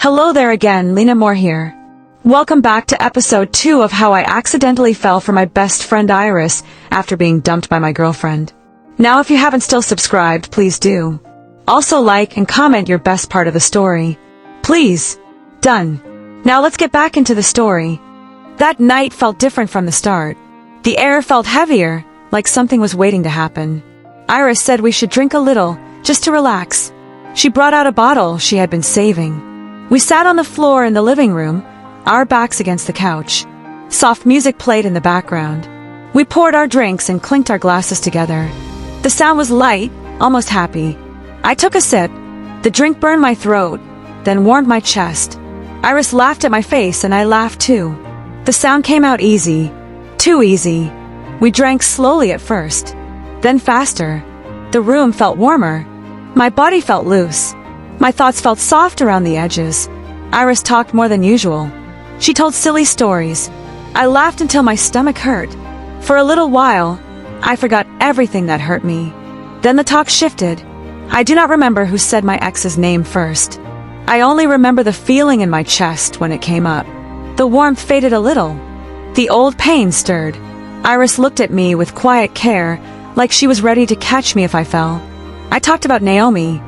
Hello there again, Lena Moore here. Welcome back to episode 2 of how I accidentally fell for my best friend Iris after being dumped by my girlfriend. Now if you haven't still subscribed, please do. Also like and comment your best part of the story. Please. Done. Now let's get back into the story. That night felt different from the start. The air felt heavier, like something was waiting to happen. Iris said we should drink a little, just to relax. She brought out a bottle she had been saving. We sat on the floor in the living room, our backs against the couch. Soft music played in the background. We poured our drinks and clinked our glasses together. The sound was light, almost happy. I took a sip. The drink burned my throat, then warmed my chest. Iris laughed at my face and I laughed too. The sound came out easy. Too easy. We drank slowly at first, then faster. The room felt warmer. My body felt loose. My thoughts felt soft around the edges. Iris talked more than usual. She told silly stories. I laughed until my stomach hurt. For a little while, I forgot everything that hurt me. Then the talk shifted. I do not remember who said my ex's name first. I only remember the feeling in my chest when it came up. The warmth faded a little. The old pain stirred. Iris looked at me with quiet care, like she was ready to catch me if I fell. I talked about Naomi.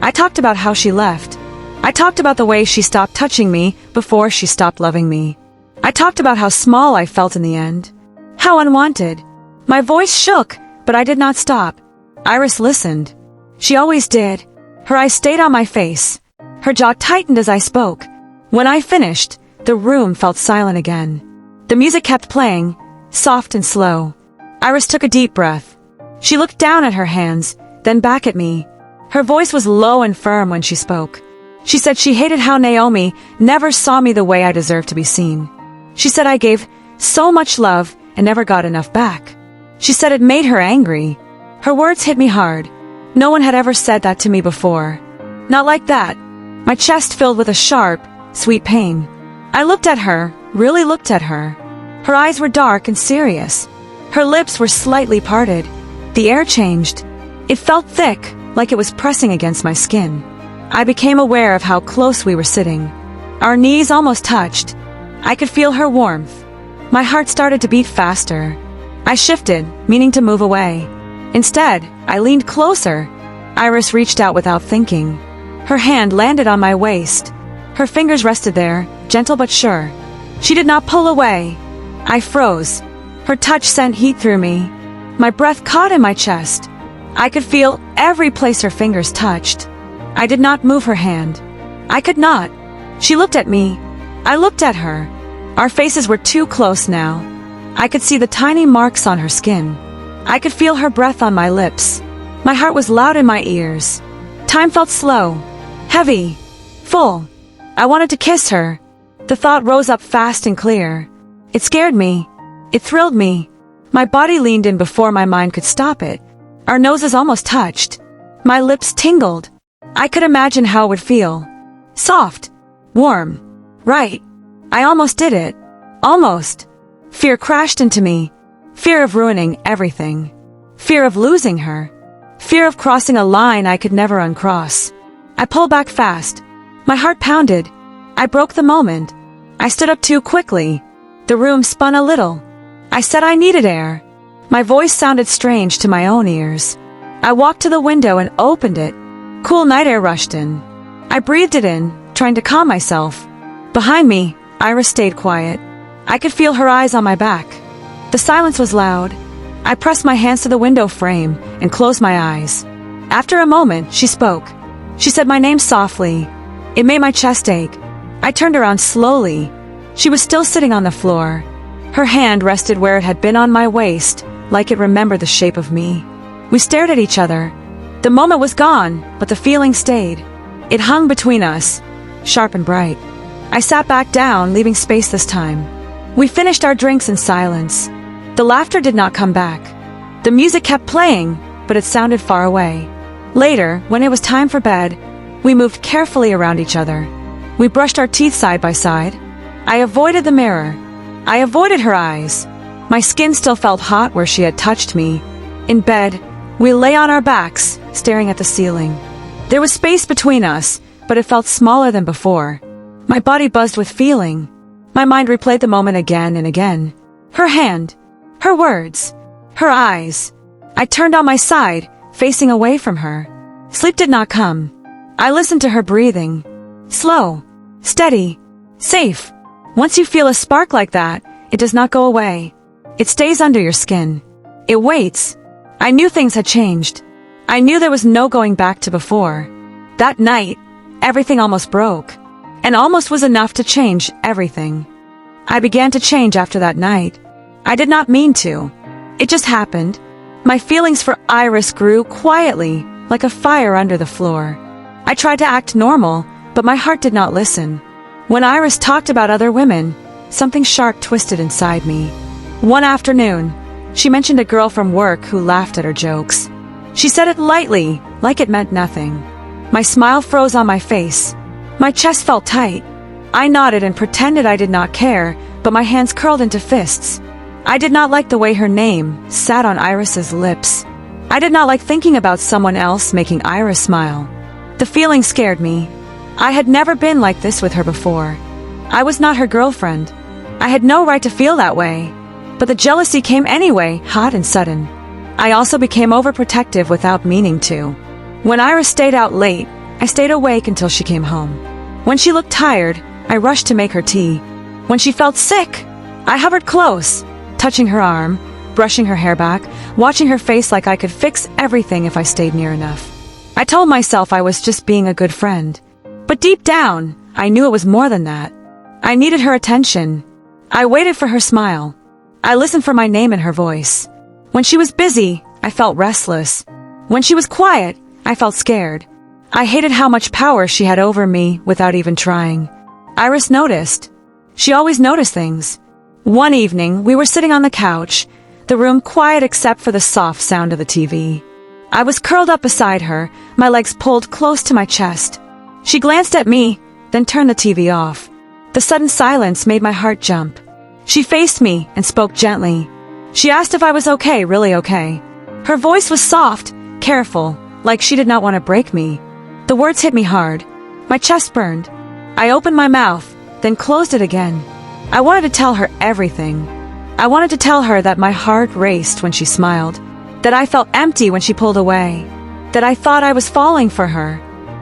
I talked about how she left. I talked about the way she stopped touching me before she stopped loving me. I talked about how small I felt in the end. How unwanted. My voice shook, but I did not stop. Iris listened. She always did. Her eyes stayed on my face. Her jaw tightened as I spoke. When I finished, the room felt silent again. The music kept playing, soft and slow. Iris took a deep breath. She looked down at her hands, then back at me. Her voice was low and firm when she spoke. She said she hated how Naomi never saw me the way I deserved to be seen. She said I gave so much love and never got enough back. She said it made her angry. Her words hit me hard. No one had ever said that to me before. Not like that. My chest filled with a sharp, sweet pain. I looked at her, really looked at her. Her eyes were dark and serious. Her lips were slightly parted. The air changed. It felt thick, like it was pressing against my skin. I became aware of how close we were sitting. Our knees almost touched. I could feel her warmth. My heart started to beat faster. I shifted, meaning to move away. Instead, I leaned closer. Iris reached out without thinking. Her hand landed on my waist. Her fingers rested there, gentle but sure. She did not pull away. I froze. Her touch sent heat through me. My breath caught in my chest. I could feel every place her fingers touched. I did not move her hand. I could not. She looked at me. I looked at her. Our faces were too close now. I could see the tiny marks on her skin. I could feel her breath on my lips. My heart was loud in my ears. Time felt slow, heavy, full. I wanted to kiss her. The thought rose up fast and clear. It scared me. It thrilled me. My body leaned in before my mind could stop it. Our noses almost touched. My lips tingled. I could imagine how it would feel. Soft. Warm. Right. I almost did it. Almost. Fear crashed into me. Fear of ruining everything. Fear of losing her. Fear of crossing a line I could never uncross. I pulled back fast. My heart pounded. I broke the moment. I stood up too quickly. The room spun a little. I said I needed air. My voice sounded strange to my own ears. I walked to the window and opened it. Cool night air rushed in. I breathed it in, trying to calm myself. Behind me, Iris stayed quiet. I could feel her eyes on my back. The silence was loud. I pressed my hands to the window frame and closed my eyes. After a moment, she spoke. She said my name softly. It made my chest ache. I turned around slowly. She was still sitting on the floor. Her hand rested where it had been on my waist, like it remembered the shape of me. We stared at each other. The moment was gone, but the feeling stayed. It hung between us, sharp and bright. I sat back down, leaving space this time. We finished our drinks in silence. The laughter did not come back. The music kept playing, but it sounded far away. Later, when it was time for bed, we moved carefully around each other. We brushed our teeth side by side. I avoided the mirror. I avoided her eyes. My skin still felt hot where she had touched me. In bed, we lay on our backs, staring at the ceiling. There was space between us, but it felt smaller than before. My body buzzed with feeling. My mind replayed the moment again and again. Her hand, her words, her eyes. I turned on my side, facing away from her. Sleep did not come. I listened to her breathing. Slow, steady, safe. Once you feel a spark like that, it does not go away. It stays under your skin. It waits. I knew things had changed. I knew there was no going back to before. That night, everything almost broke. And almost was enough to change everything. I began to change after that night. I did not mean to. It just happened. My feelings for Iris grew quietly, like a fire under the floor. I tried to act normal, but my heart did not listen. When Iris talked about other women, something sharp twisted inside me. One afternoon, she mentioned a girl from work who laughed at her jokes. She said it lightly, like it meant nothing. My smile froze on my face. My chest felt tight. I nodded and pretended I did not care, but my hands curled into fists. I did not like the way her name sat on Iris's lips. I did not like thinking about someone else making Iris smile. The feeling scared me. I had never been like this with her before. I was not her girlfriend. I had no right to feel that way. But the jealousy came anyway, hot and sudden. I also became overprotective without meaning to. When Iris stayed out late, I stayed awake until she came home. When she looked tired, I rushed to make her tea. When she felt sick, I hovered close, touching her arm, brushing her hair back, watching her face like I could fix everything if I stayed near enough. I told myself I was just being a good friend. But deep down, I knew it was more than that. I needed her attention. I waited for her smile. I listened for my name in her voice. When she was busy, I felt restless. When she was quiet, I felt scared. I hated how much power she had over me without even trying. Iris noticed. She always noticed things. One evening, we were sitting on the couch, the room quiet except for the soft sound of the TV. I was curled up beside her, my legs pulled close to my chest. She glanced at me, then turned the TV off. The sudden silence made my heart jump. She faced me and spoke gently. She asked if I was okay, really okay. Her voice was soft, careful, like she did not want to break me. The words hit me hard. My chest burned. I opened my mouth, then closed it again. I wanted to tell her everything. I wanted to tell her that my heart raced when she smiled, that I felt empty when she pulled away, that I thought I was falling for her.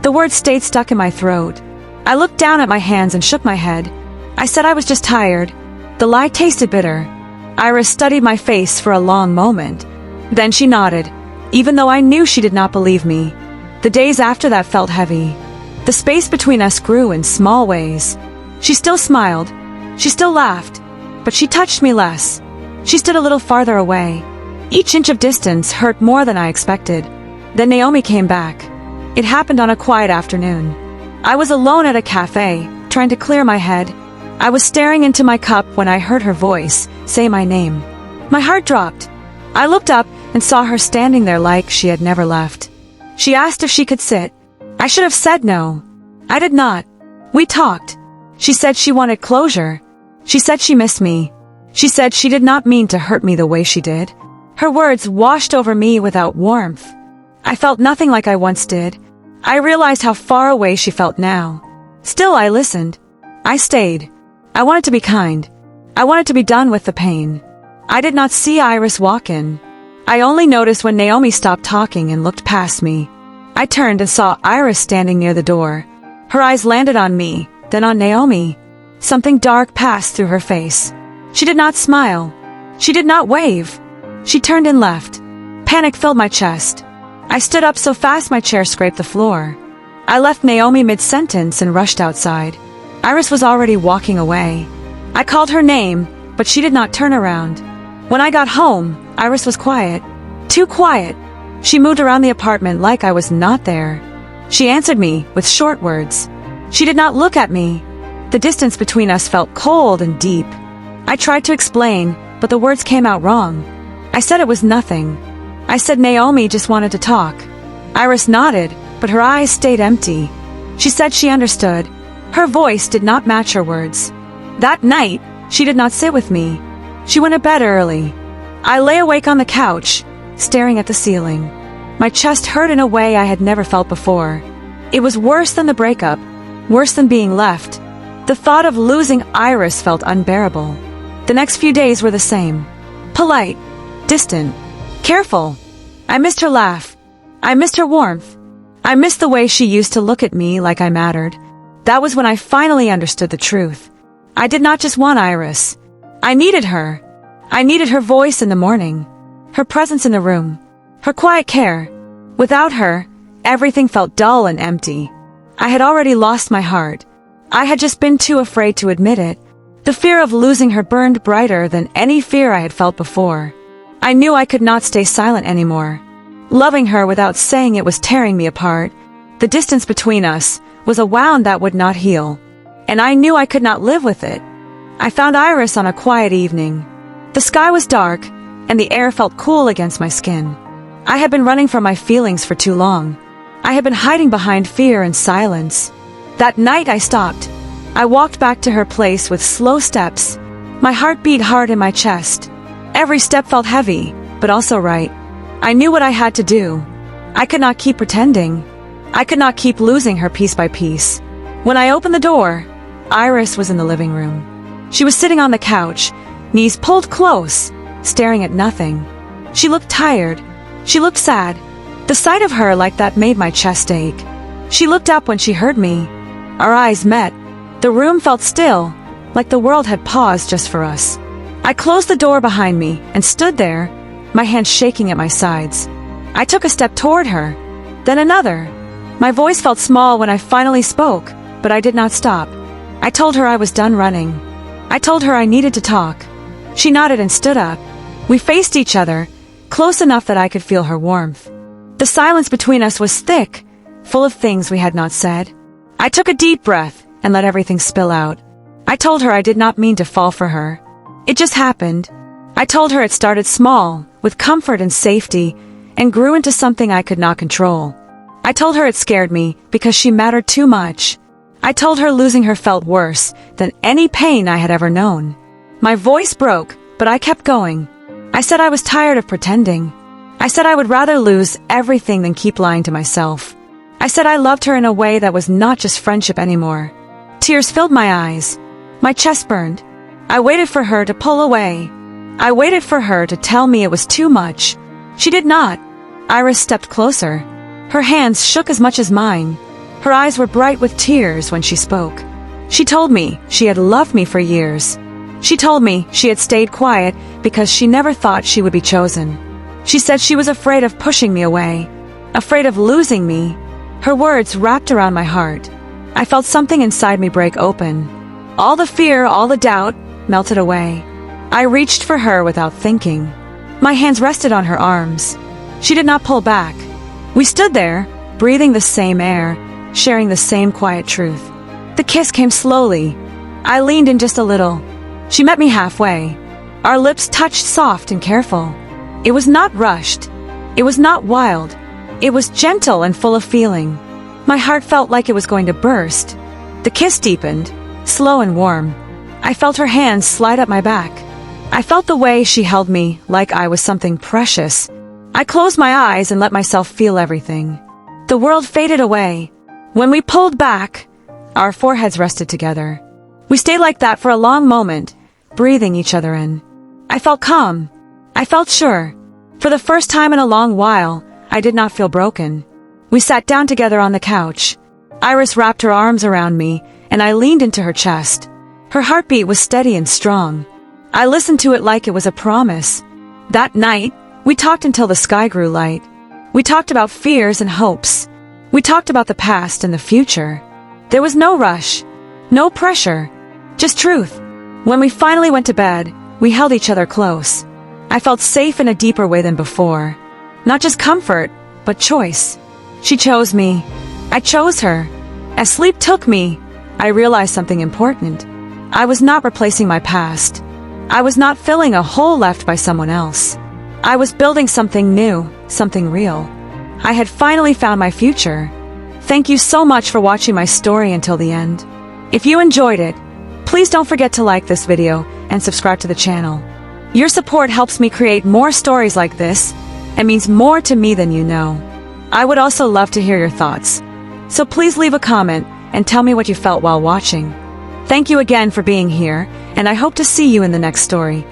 The words stayed stuck in my throat. I looked down at my hands and shook my head. I said I was just tired. The lie tasted bitter. Iris studied my face for a long moment. Then she nodded, even though I knew she did not believe me. The days after that felt heavy. The space between us grew in small ways. She still smiled. She still laughed. But she touched me less. She stood a little farther away. Each inch of distance hurt more than I expected. Then Naomi came back. It happened on a quiet afternoon. I was alone at a cafe, trying to clear my head. I was staring into my cup when I heard her voice say my name. My heart dropped. I looked up and saw her standing there like she had never left. She asked if she could sit. I should have said no. I did not. We talked. She said she wanted closure. She said she missed me. She said she did not mean to hurt me the way she did. Her words washed over me without warmth. I felt nothing like I once did. I realized how far away she felt now. Still, I listened. I stayed. I wanted to be kind. I wanted to be done with the pain. I did not see Iris walk in. I only noticed when Naomi stopped talking and looked past me. I turned and saw Iris standing near the door. Her eyes landed on me, then on Naomi. Something dark passed through her face. She did not smile. She did not wave. She turned and left. Panic filled my chest. I stood up so fast my chair scraped the floor. I left Naomi mid-sentence and rushed outside. Iris was already walking away. I called her name, but she did not turn around. When I got home, Iris was quiet. Too quiet. She moved around the apartment like I was not there. She answered me with short words. She did not look at me. The distance between us felt cold and deep. I tried to explain, but the words came out wrong. I said it was nothing. I said Naomi just wanted to talk. Iris nodded, but her eyes stayed empty. She said she understood. Her voice did not match her words. That night, she did not sit with me. She went to bed early. I lay awake on the couch, staring at the ceiling. My chest hurt in a way I had never felt before. It was worse than the breakup, worse than being left. The thought of losing Iris felt unbearable. The next few days were the same. Polite, distant, careful. I missed her laugh. I missed her warmth. I missed the way she used to look at me like I mattered. That was when I finally understood the truth. I did not just want Iris. I needed her. I needed her voice in the morning, her presence in the room, her quiet care. Without her, everything felt dull and empty. I had already lost my heart. I had just been too afraid to admit it. The fear of losing her burned brighter than any fear I had felt before. I knew I could not stay silent anymore. Loving her without saying it was tearing me apart. The distance between us was a wound that would not heal, and I knew I could not live with it. I found Iris on a quiet evening. The sky was dark, and the air felt cool against my skin. I had been running from my feelings for too long. I had been hiding behind fear and silence. That night I stopped. I walked back to her place with slow steps. My heart beat hard in my chest. Every step felt heavy, but also right. I knew what I had to do. I could not keep pretending. I could not keep losing her piece by piece. When I opened the door, Iris was in the living room. She was sitting on the couch, knees pulled close, staring at nothing. She looked tired. She looked sad. The sight of her like that made my chest ache. She looked up when she heard me. Our eyes met. The room felt still, like the world had paused just for us. I closed the door behind me and stood there, my hands shaking at my sides. I took a step toward her, then another. My voice felt small when I finally spoke, but I did not stop. I told her I was done running. I told her I needed to talk. She nodded and stood up. We faced each other, close enough that I could feel her warmth. The silence between us was thick, full of things we had not said. I took a deep breath and let everything spill out. I told her I did not mean to fall for her. It just happened. I told her it started small, with comfort and safety, and grew into something I could not control. I told her it scared me because she mattered too much. I told her losing her felt worse than any pain I had ever known. My voice broke, but I kept going. I said I was tired of pretending. I said I would rather lose everything than keep lying to myself. I said I loved her in a way that was not just friendship anymore. Tears filled my eyes. My chest burned. I waited for her to pull away. I waited for her to tell me it was too much. She did not. Iris stepped closer. Her hands shook as much as mine. Her eyes were bright with tears when she spoke. She told me she had loved me for years. She told me she had stayed quiet because she never thought she would be chosen. She said she was afraid of pushing me away, afraid of losing me. Her words wrapped around my heart. I felt something inside me break open. All the fear, all the doubt, melted away. I reached for her without thinking. My hands rested on her arms. She did not pull back. We stood there, breathing the same air, sharing the same quiet truth. The kiss came slowly. I leaned in just a little. She met me halfway. Our lips touched soft and careful. It was not rushed. It was not wild. It was gentle and full of feeling. My heart felt like it was going to burst. The kiss deepened, slow and warm. I felt her hands slide up my back. I felt the way she held me like I was something precious. I closed my eyes and let myself feel everything. The world faded away. When we pulled back, our foreheads rested together. We stayed like that for a long moment, breathing each other in. I felt calm. I felt sure. For the first time in a long while, I did not feel broken. We sat down together on the couch. Iris wrapped her arms around me, and I leaned into her chest. Her heartbeat was steady and strong. I listened to it like it was a promise. That night, we talked until the sky grew light. We talked about fears and hopes. We talked about the past and the future. There was no rush, no pressure, just truth. When we finally went to bed, we held each other close. I felt safe in a deeper way than before. Not just comfort, but choice. She chose me. I chose her. As sleep took me, I realized something important. I was not replacing my past. I was not filling a hole left by someone else. I was building something new, something real. I had finally found my future. Thank you so much for watching my story until the end. If you enjoyed it, please don't forget to like this video and subscribe to the channel. Your support helps me create more stories like this and means more to me than you know. I would also love to hear your thoughts. So please leave a comment and tell me what you felt while watching. Thank you again for being here, and I hope to see you in the next story.